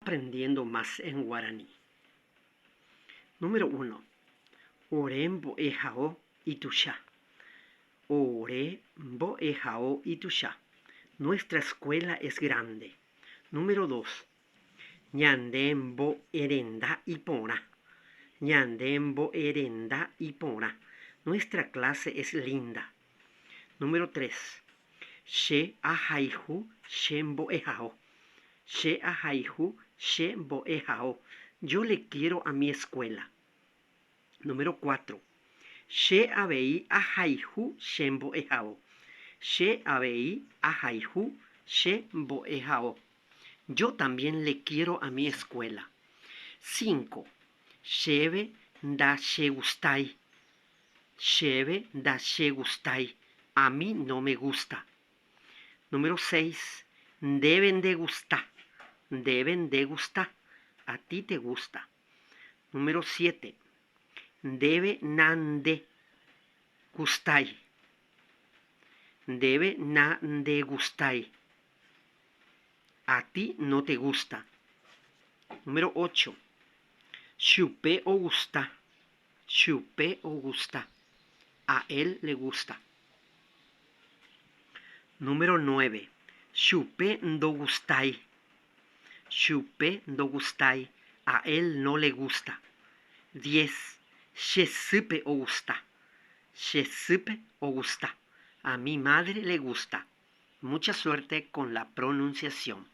aprendiendo más en guaraní. Número 1. Orembo ejao itusha. Orembo ejao itusha. Nuestra escuela es grande. Número 2. Ñandembo erenda ipona. Ñandembo erenda ipona. Nuestra clase es linda. Número 3. She ahaihu shembo ejao. She ahaihu shembo ejao. Yo le quiero a mi escuela. Número 4. She abei ahaihu shembo ejao. She abei ahaihu shembo ejao. Yo también le quiero a mi escuela. 5. Shebe da she gustai. Shebe da she gustai. A mí no me gusta. Número 6. Deben de gustar. Deben de gustar. A ti te gusta. Número 7. Debe nan de gustai. Debe nan de gustai. A ti no te gusta. Número 8. Chupe o gusta. Chupe o gusta. A él le gusta. Número 9. Chupe do gustai. Chupe do gustai. A él no le gusta. 10. Shesupe o gusta. Shesupe o gusta. A mi madre le gusta. Mucha suerte con la pronunciación.